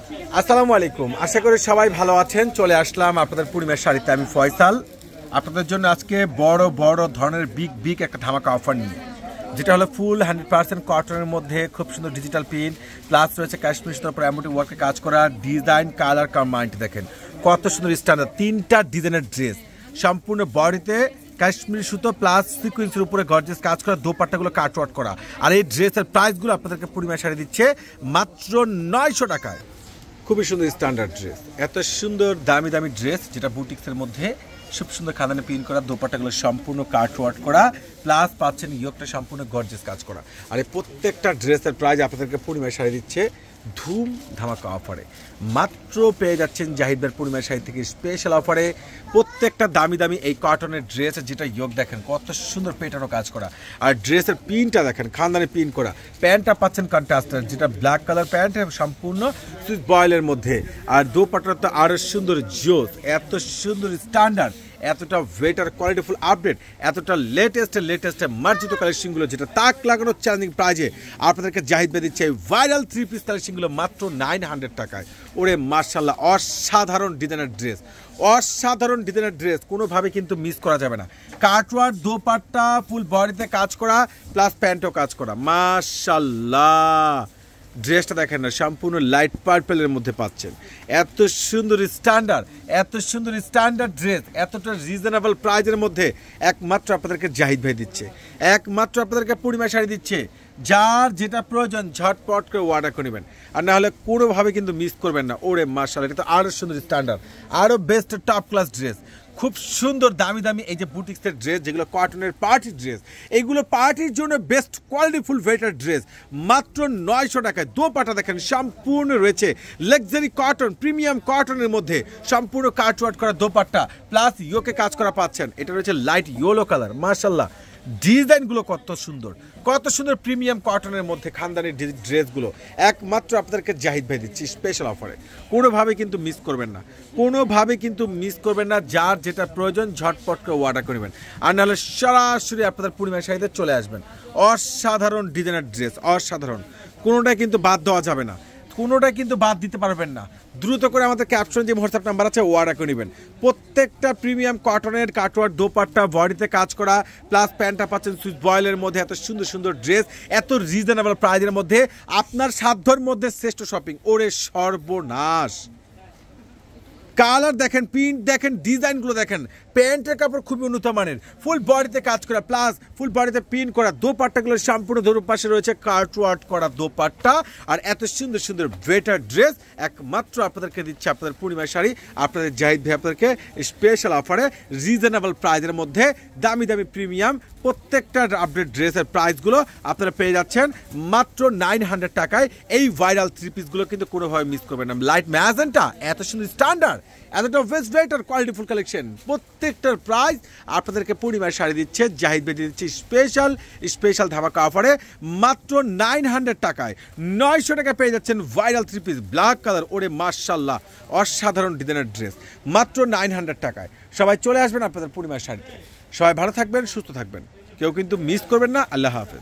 আসসালামু আলাইকুম, আশা করি সবাই ভালো আছেন। চলে আসলাম আপনাদের পূর্ণিমার শাড়িতে। আমি ফয়সাল, আপনাদের জন্য আজকে বড় বড় ধরনের বিগ একটা ধামাকা অফার নিয়ে, যেটা হলো ফুল 100% কটনের মধ্যে খুব সুন্দর ডিজিটাল প্রিন্ট প্লাস রয়েছে কাশ্মীর সুতোর উপর এমব্রয়ডারি ওয়ার্কে কাজ করা ডিজাইন কালার কম্বাইন্ড। দেখেন কত সুন্দর স্ট্যান্ডার্ড, 3টা ডিজাইনের ড্রেস সম্পূর্ণ বডিতে কাশ্মীরি সুতো প্লাস সিকুয়েন্সের উপরে গর্জিয়াস কাজ করা, দোপাট্টাগুলো কাটওয়ার্ক করা। আর এই ড্রেসের প্রাইসগুলো আপনাদেরকে পূর্ণিমার শাড়ি দিচ্ছে মাত্র 900 টাকায়। খুবই সুন্দর স্ট্যান্ডার্ড ড্রেস, এত সুন্দর দামি দামি ড্রেস যেটা বুটিক্সের মধ্যে খুব সুন্দর খাদানে প্রিন্ট করা, দোপাট্টাগুলো সম্পূর্ণ কাটওয়ার্ক করা প্লাস পাচ্ছেন ইয়োকটা সম্পূর্ণ গর্জিয়াস কাজ করা। আর এই প্রত্যেকটা ড্রেসের প্রাইস আপনাদেরকে পূর্ণিমার শাড়ি দিচ্ছে ধুম ধামাকা অফারে। মাত্র পেয়ে যাচ্ছেন জাহিদ পূর্ণিমার শাড়ি থেকে স্পেশাল অফারে প্রত্যেকটা দামি দামি এই কটনের ড্রেস, যেটা ইয়োক দেখেন কত সুন্দর পেটানো কাজ করা। আর ড্রেসের প্রিন্টটা দেখেন খানদানি প্রিন্ট করা। প্যান্টটা পাচ্ছেন কন্ট্রাস্টার, যেটা ব্ল্যাক কালার প্যান্ট সম্পূর্ণ সুইচ বয়েলের মধ্যে। আর দোপাট্টা তো আরো সুন্দর জোস, এত সুন্দর স্ট্যান্ডার্ড, এতটা ওয়েটার কোয়ালিটিফুল আপডেট, এতটা লেটেস্ট মার্জিত কালেকশনগুলো যেটা তাক লাগানো চ্যালেঞ্জিং প্রাইজে আপনাদেরকে জাহিদ ভাই দিচ্ছে ভাইরাল 3 পিস কালেকশনগুলো মাত্র 900 টাকায়। ওরে মাশাআল্লাহ, অসাধারণ ডিজাইনের ড্রেস কোনোভাবে কিন্তু মিস করা যাবে না। কাটওয়ার্ক দোপাট্টা ফুল বডিতে কাজ করা প্লাস প্যান্টও কাজ করা, মাশাআল্লাহ। ড্রেসটা দেখেন না, সম্পূর্ণ লাইট পার্পেলের মধ্যে পাচ্ছেন। এত সুন্দর স্ট্যান্ডার্ড ড্রেস এতটা রিজনেবল প্রাইজের মধ্যে একমাত্র আপনাদেরকে জাহিদ ভাই দিচ্ছে, একমাত্র আপনাদেরকে পূর্ণিমা শাড়ি দিচ্ছে। যার যেটা প্রয়োজন ঝটপট করে অর্ডার করে নেবেন, আর না হলে কোনোভাবে কিন্তু মিস করবেন না। ওরে মাশাআল্লাহ, এটা তো আরও সুন্দর স্ট্যান্ডার্ড, আরও বেস্ট টপ ক্লাস ড্রেস। খুব সুন্দর দামি এই যে বুটিক্সের ড্রেস, যেগুলো কটনের পার্টি ড্রেস, এইগুলো পার্টির জন্য বেস্ট কোয়ালিটিফুল ওয়েটার ড্রেস মাত্র 900 টাকায়। দোপাট্টা দেখেন সম্পূর্ণ রয়েছে লাক্সারি কটন, প্রিমিয়াম কটনের মধ্যে সম্পূর্ণ কাটওয়ার্ক করা দোপাট্টা প্লাস ইয়োকে কাজ করা পাচ্ছেন। এটা রয়েছে লাইট ইয়েলো কালার, মাশাআল্লাহ। ডিজাইনগুলো কত সুন্দর প্রিমিয়াম কটনের মধ্যে খানদানি ড্রেসগুলো একমাত্র আপনাদেরকে জাহিদ ভাই দিচ্ছি স্পেশাল অফারে। কোনোভাবে কিন্তু মিস করবেন না, যার যেটা প্রয়োজন ঝটপট করে অর্ডার করবেন, আর নাহলে সরাসরি আপনাদের পূর্ণিমা শাড়িতে চলে আসবেন। অসাধারণ ডিজাইনের ড্রেস, অসাধারণ, কোনোটাই কিন্তু বাদ দেওয়া যাবে না, কোনোটা কিন্তু বাদ দিতে পারবেন না। দ্রুত করে আমাদের ক্যাপশন যে হোয়াটসঅ্যাপ নাম্বার আছে অর্ডার করে নেবেন। প্রত্যেকটা প্রিমিয়াম কটনের কাটওয়ার্ক দোপাট্টা বডিতে কাজ করা প্লাস প্যান্টটা পাচ্ছেন সুইচ বয়েলের মধ্যে। এত সুন্দর ড্রেস এত রিজনেবল প্রাইজের মধ্যে আপনার সাধ্যের মধ্যে শ্রেষ্ঠ শপিং। ওরে সর্বনাশ, কালার দেখেন, প্রিন্ট দেখেন, ডিজাইনগুলো দেখেন। প্যান্টের কাপড় খুবই উন্নত মানের, ফুল বডিতে কাজ করা প্লাস ফুল বডিতে প্রিন্ট করা। দোপাট্টাগুলো সম্পূর্ণ ধরুন পাশে রয়েছে কাটওয়ার্ক করা দোপাট্টা। আর এত সুন্দর বেটার ড্রেস একমাত্র আপনাদেরকে দিচ্ছে আপনাদের পূর্ণিমা শাড়ি, আপনাদের জাহিদ ভাই আপনাদেরকে স্পেশাল অফারে রিজনেবল প্রাইজের মধ্যে দামি প্রিমিয়াম প্রত্যেকটা আপডেট ড্রেসের প্রাইসগুলো আপনারা পেয়ে যাচ্ছেন মাত্র 900 টাকায়। এই ভাইরাল 3 পিসগুলো কিন্তু কোনোভাবে মিস করবেন না। লাইট ম্যাজেন্টা, এত সুন্দর স্ট্যান্ডার্ড, এতটা ওয়েস্ট ওয়েটার কোয়ালিটিফুল কালেকশন, প্রত্যেকটার প্রাইস আপনাদেরকে পূর্ণিমার শাড়ি দিচ্ছে জাহিদ ভাই দিচ্ছে স্পেশাল ধামাকা অফারে মাত্র 900 টাকায়। 900 টাকায় পেয়ে যাচ্ছেন ভাইরাল 3 পিস ব্ল্যাক কালার। ওরে মাশাআল্লাহ, অসাধারণ ডিজাইনের ড্রেস মাত্র 900 টাকায়। সবাই চলে আসবেন আপনাদের পূর্ণিমার শাড়িতে। সবাই ভালো থাকবেন, সুস্থ থাকবেন, কেউ কিন্তু মিস করবেন না। আল্লাহ হাফেজ।